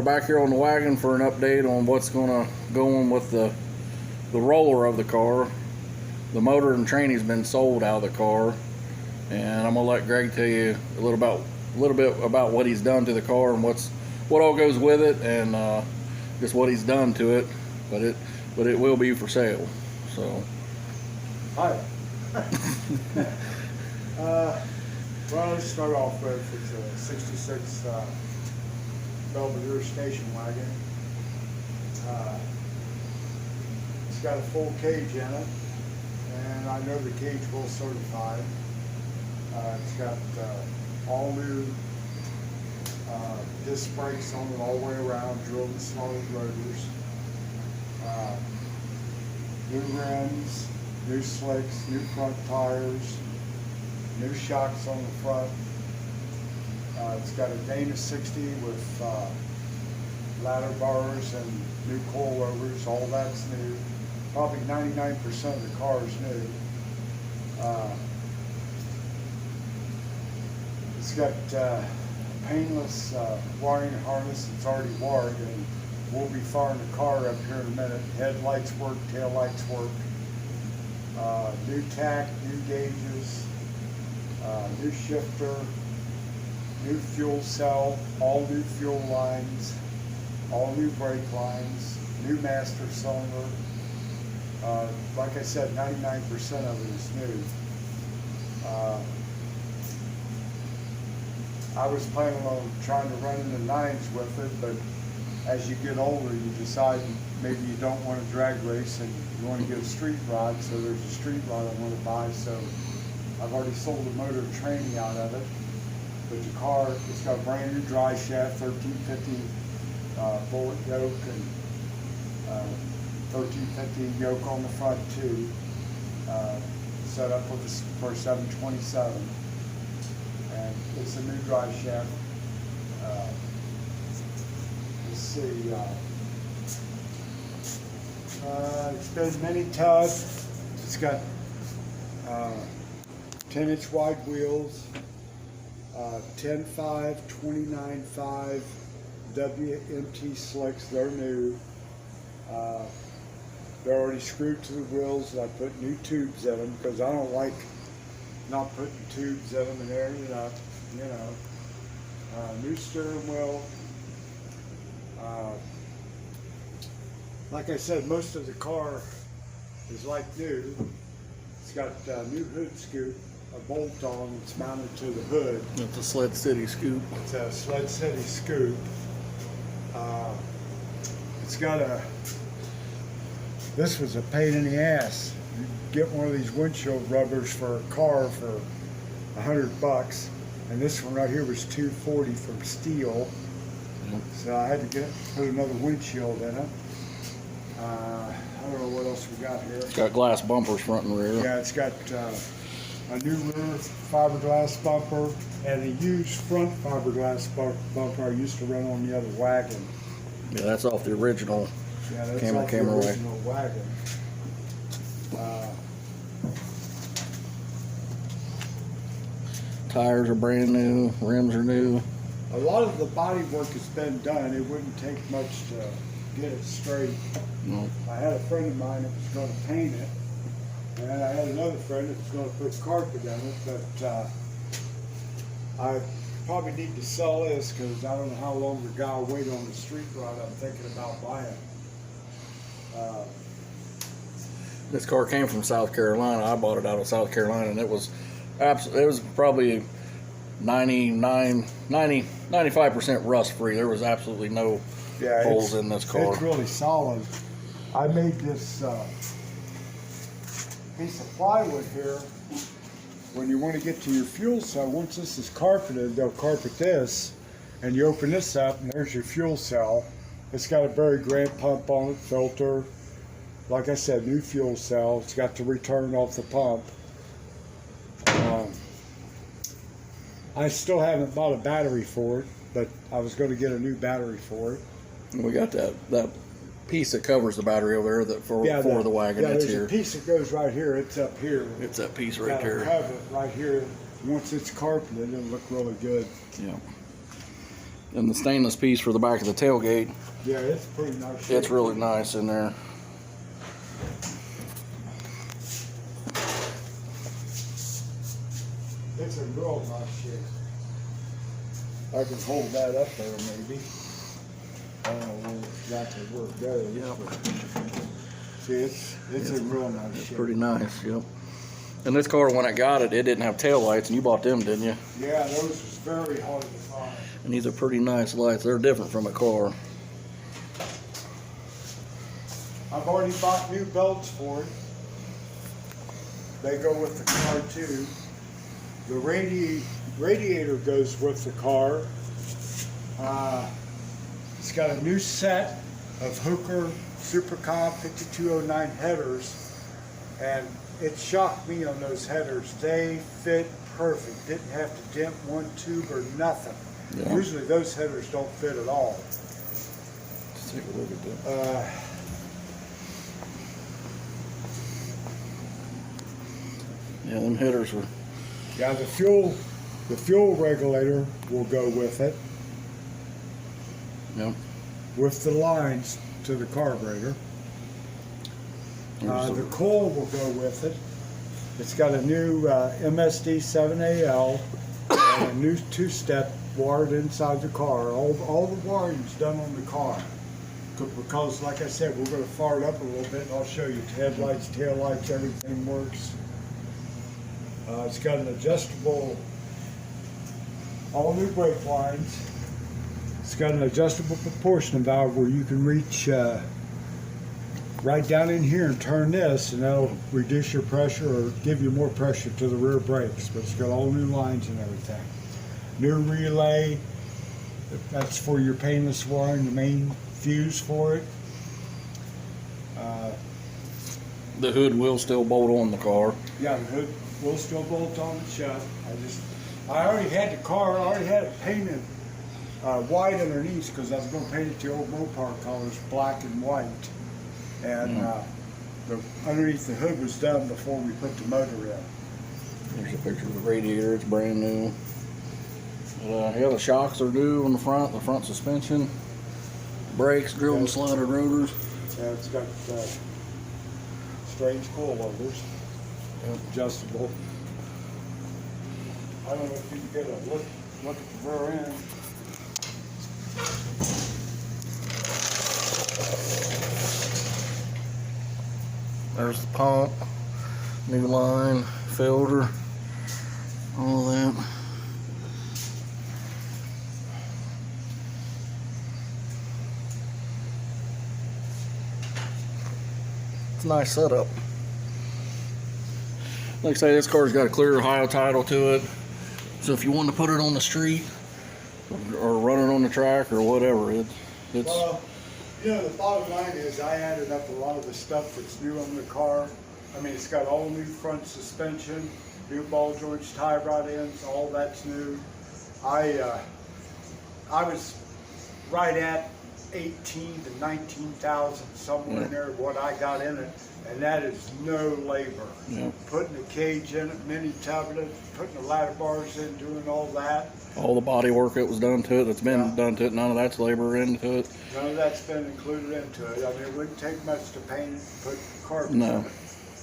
back here on the wagon for an update on what's gonna go on with the roller of the car. The motor and tranny's been sold out of the car, and I'm gonna let Greg tell you a little bit about what he's done to the car and what all goes with it, and just what he's done to it. But it will be for sale. So. Hi. Well, let's start off with it's a '66 Belvedere station wagon. It's got a full cage in it, and I know the cage will certified. It's got all new disc brakes on it all the way around, drilled and slotted rotors, new rims, new slicks, new front tires, new shocks on the front. It's got a Dana 60 with ladder bars and new coilovers. All that's new. Probably 99% of the car is new. It's got a painless wiring harness. It's already wired, and we'll be firing the car up here in a minute. Headlights work, tail lights work. New tack, new gauges, new shifter, new fuel cell, all new fuel lines, all new brake lines, new master cylinder. Like I said, 99% of it is new. I was planning on trying to run in the 9s with it, but as you get older, you decide maybe you don't want to drag race and you want to get a street rod, so there's a street rod I want to buy. So I've already sold the motor tranny out of it, but the car, it's got a brand new dry shaft, 1350 bullet yoke, and 1350 yoke on the front too, set up for a 727, and it's a new dry shaft. Let's see, it's been mini tub. It's got 10-inch wide wheels, 10.5, 29.5 WMT slicks. They're new. They're already screwed to the wheels. I put new tubes in them because I don't like not putting tubes in them and airing it up, you know. New steering wheel. Like I said, most of the car is like new. It's got a new hood scoop, a bolt on. It's mounted to the hood. It's a Sled City scoop. It's a Sled City scoop. It's got this was a pain in the ass. You get one of these windshield rubbers for a car for $100, and this one right here was $240 from Steel. So I had to put another windshield in it. I don't know what else we got here. It's got glass bumpers front and rear. Yeah, it's got a new rear fiberglass bumper and a used front fiberglass bumper I used to run on the other wagon. Yeah, that's off the original. Yeah, that's Camera off the way. original wagon. Tires are brand new. Rims are new. A lot of the body work has been done. It wouldn't take much to get it straight. No. I had a friend of mine that was going to paint it, and I had another friend that was going to put carpet in it, but I probably need to sell this because I don't know how long the guy will wait on the street rod I'm thinking about buying. This car came from South Carolina. I bought it out of South Carolina, and it was probably 95% rust free. There was absolutely no holes in this car. It's really solid. I made this piece of plywood here. When you want to get to your fuel cell, once this is carpeted, they'll carpet this, and you open this up, and there's your fuel cell. It's got a Berry Grant pump on it, filter. Like I said, new fuel cell. It's got the return off the pump. I still haven't bought a battery for it, but I was going to get a new battery for it. And we got that piece that covers the battery over there for the wagon. Yeah, that's there's here. a piece that goes right here. It's up here. It's that piece right Gotta there. have it right here. Once it's carpeted, it'll look really good. Yeah. And the stainless piece for the back of the tailgate, Yeah, it's pretty nice. it's really nice in there. It's a real nice shape. I can hold that up there maybe. I don't know exactly where it goes. Yep. See, it's a real nice It's shape. pretty nice, yep. And this car, when I got it, it didn't have tail lights, and you bought them, didn't you? Yeah, those was very hard to find. And these are pretty nice lights. They're different from a car. I've already bought new belts for it. They go with the car too. The radiator goes with the car. It's got a new set of Hooker Supercom 5209 headers, and it shocked me on those headers. They fit perfect. Didn't have to dent one tube or nothing. Yeah. Usually those headers don't fit at all. Let's take a look at that. Yeah, them headers were. Yeah, the fuel regulator will go with it, Yep. with the lines to the carburetor. The coil will go with it. It's got a new MSD 7AL and a new two-step wired inside the car. All the wiring's done on the car. Because, like I said, we're going to fire it up a little bit, and I'll show you headlights, taillights, everything works. It's got an adjustable, all new brake lines. It's got an adjustable proportion valve where you can reach right down in here and turn this, and that'll reduce your pressure or give you more pressure to the rear brakes. But it's got all new lines and everything. New relay, that's for your painless wiring, the main fuse for it. The hood will still bolt on the car. Yeah, the hood will still bolt on and shut. I already had the car, I already had it painted white underneath because I was going to paint it the old Mopar colors, black and white. And underneath the hood was done before we put the motor in. There's a picture of the radiator. It's brand new. Yeah, the shocks are new on the front suspension, brakes, drilled and slotted rotors. Yeah, it's got strange coilovers, adjustable. I don't know if you can get a look at the rear end. There's the pump, new line, filter, all that. It's a nice setup. Like I say, this car's got a clear Ohio title to it. So if you want to put it on the street or run it on the track or whatever, it's. Well, you know, the bottom line is I added up a lot of the stuff that's new on the car. I mean, it's got all new front suspension, new ball joints, tie rod ends, all that's new. I was right at 18 to 19,000 somewhere in there what I got in it, and that is no labor. Yeah. Putting the cage in it, mini tubbing it, putting the ladder bars in, doing all that. All the body work that was done to it, that's been done to it, none of that's labor into it. None of that's been included into it. I mean, it wouldn't take much to paint it, put carpet No. in it.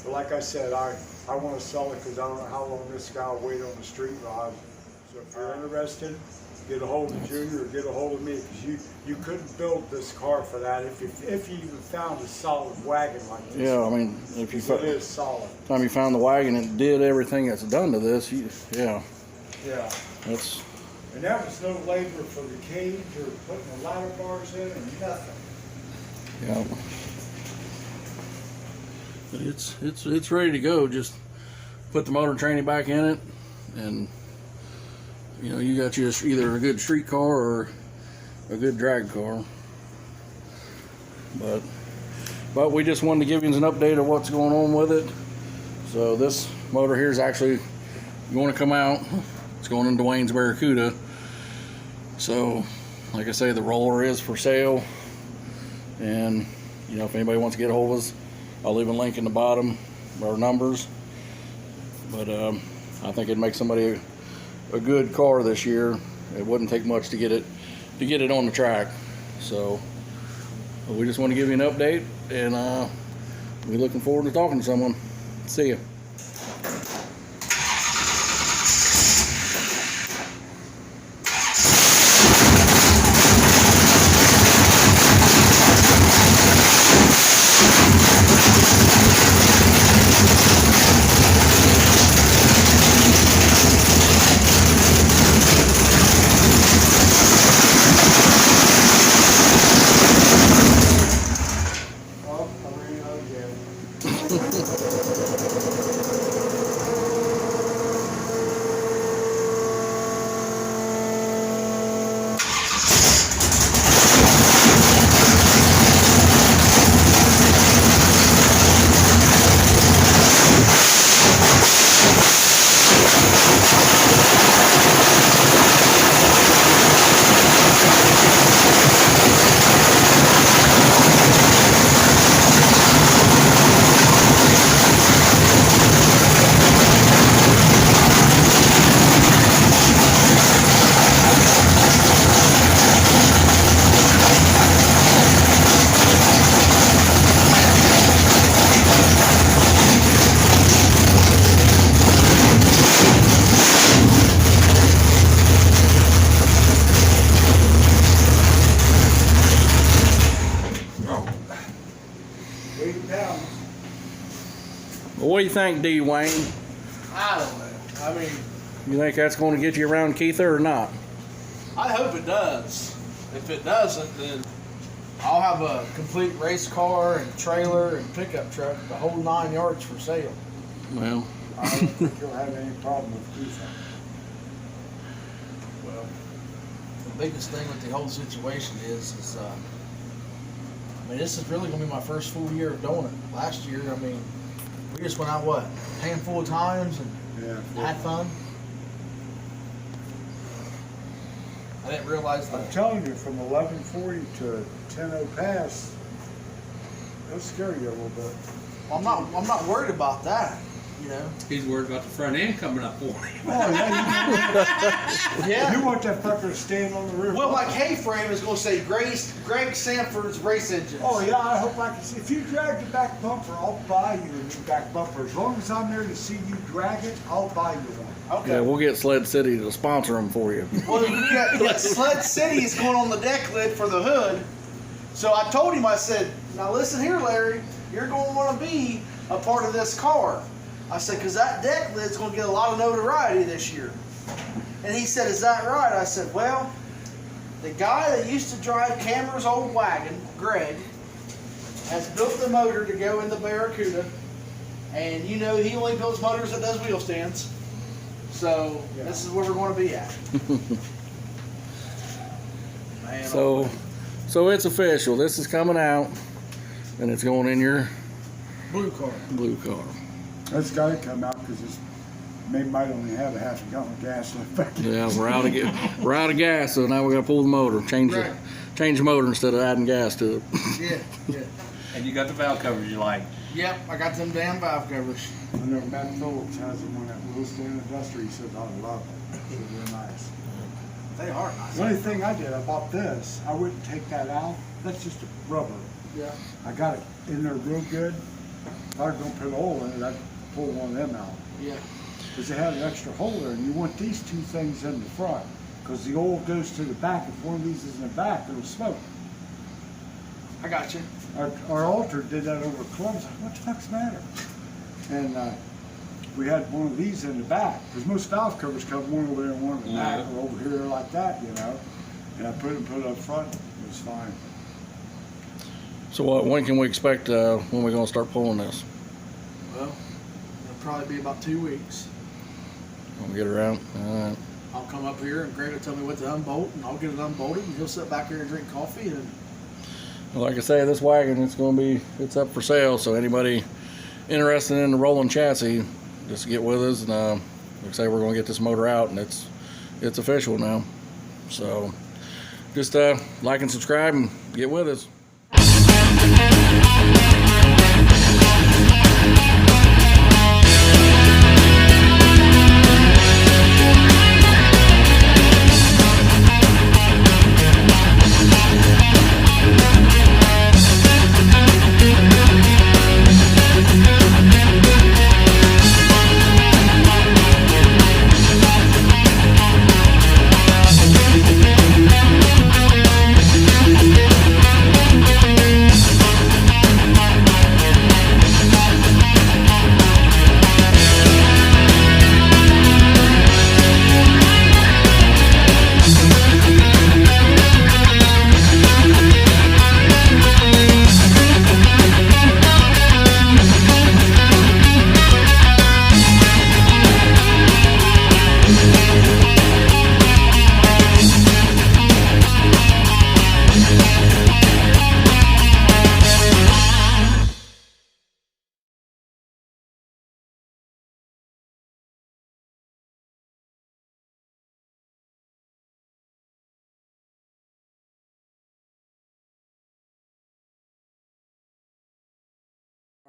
But like I said, I want to sell it because I don't know how long this guy will wait on the street rod. So if you're interested, get a hold of Junior or get a hold of me, because you couldn't build this car for that if you even found a solid wagon like this. Yeah, I mean, if you It is solid. time you found the wagon and did everything that's done to this, Yeah. that's. And that was no labor for the cage or putting the ladder bars in or nothing. Yeah. But it's ready to go. Just put the motor and training back in it, and you got either a good street car or a good drag car. But we just wanted to give you an update of what's going on with it. So this motor here is actually going to come out. It's going into Wayne's Barracuda. So, like I say, the roller is for sale, and if anybody wants to get a hold of us, I'll leave a link in the bottom, our numbers. But I think it'd make somebody a good car this year. It wouldn't take much to get it get it on the track. So we just want to give you an update, and we're looking forward to talking to someone. See you. Well, what do you think, D. Wayne? I don't know. I mean, You think that's going to get you around Keitha or not? I hope it does. If it doesn't, then I'll have a complete race car and trailer and pickup truck, the whole 9 yards for sale. Well, I don't think you'll have any problem with Keitha. Well, the biggest thing with the whole situation is I mean, this is really going to be my first full year of doing it. Last year, I mean, we just went out, what, a handful of times and had fun. I didn't realize that. I'm telling you, from 1140 to 10:0 pass, it'll scare you a little bit. I'm not worried about that, you know. He's worried about the front end coming up for him. Oh, yeah, Yeah. you want that fucker to stand on the roof. Well, my K-frame is going to say Greg Sanford's race engine. Oh, yeah, I hope I can see. If you drag the back bumper, I'll buy you a new back bumper. As long as I'm there to see you drag it, I'll buy you one. Okay. yeah, we'll get Sled City to sponsor them for you. Well, Sled City is going on the deck lid for the hood. So I told him, I said, now listen here, Larry, you're going to want to be a part of this car. I said, because that deck lid's going to get a lot of notoriety this year. And he said, is that right? I said, well, the guy that used to drive Cameron's old wagon, Greg, has built the motor to go in the Barracuda. And you know he only builds motors that does wheel stands. So Yeah. this is where we're going to be at. Man, So it's official. This is coming out, and it's going in your blue car. blue car. That's got to come out because it's might only have a half a gallon of gas left. Yeah, we're out of gas, so now we got to pull the motor, change Right. the motor instead of adding gas to it. Yeah. And you got the valve covers you like. Yep, I got them damn valve covers. I know Matt Phillips has them on that wheel stand industrial. He says, I love them. They're nice. They are nice. The only thing I did, I bought this. I wouldn't take that out. That's just a rubber. Yeah. I got it in there real good. If I was going to put oil in it, I'd pull one of them out. Yeah. Because they had an extra hole there, and you want these two things in the front. Because the oil goes to the back. If one of these is in the back, it'll smoke. I got you. Our altar did that over Columbus. What the fuck's the matter? And we had one of these in the back. Because most valve covers come one over there and one in the back, or over here like that, you know. And I put it up front. It was fine. So when can we expect when we're going to start pulling this? Well, it'll probably be about 2 weeks. We'll get around. I'll come up here and Greg will tell me what to unbolt, and I'll get it unbolted, and he'll sit back here and drink coffee. And Like I say, this wagon it's up for sale. So anybody interested in the rolling chassis, just get with us. And like I say, we're going to get this motor out, and it's official now. So just like and subscribe and get with us.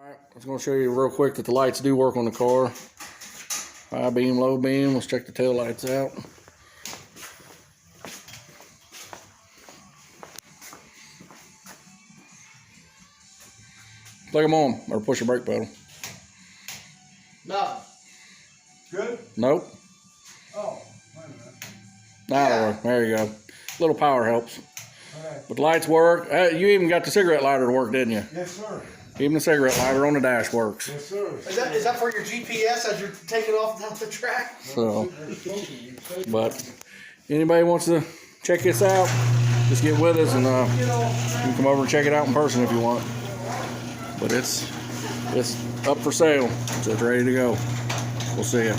Alright, I was going to show you real quick that the lights do work on the car. High beam, low beam. Let's check the tail lights out. Flick them on, or push your brake pedal. No. Good? Nope. Oh, wait a minute. That'll work. There you go. Little power helps. Okay. But the lights work. You even got the cigarette lighter to work, didn't you? Yes, sir. Even the cigarette lighter on the dash works. Yes, sir. Is that for your GPS as you're taking off down the track? So, but anybody wants to check this out, just get with us and you can come over and check it out in person if you want. But it's up for sale, so it's ready to go. We'll see you.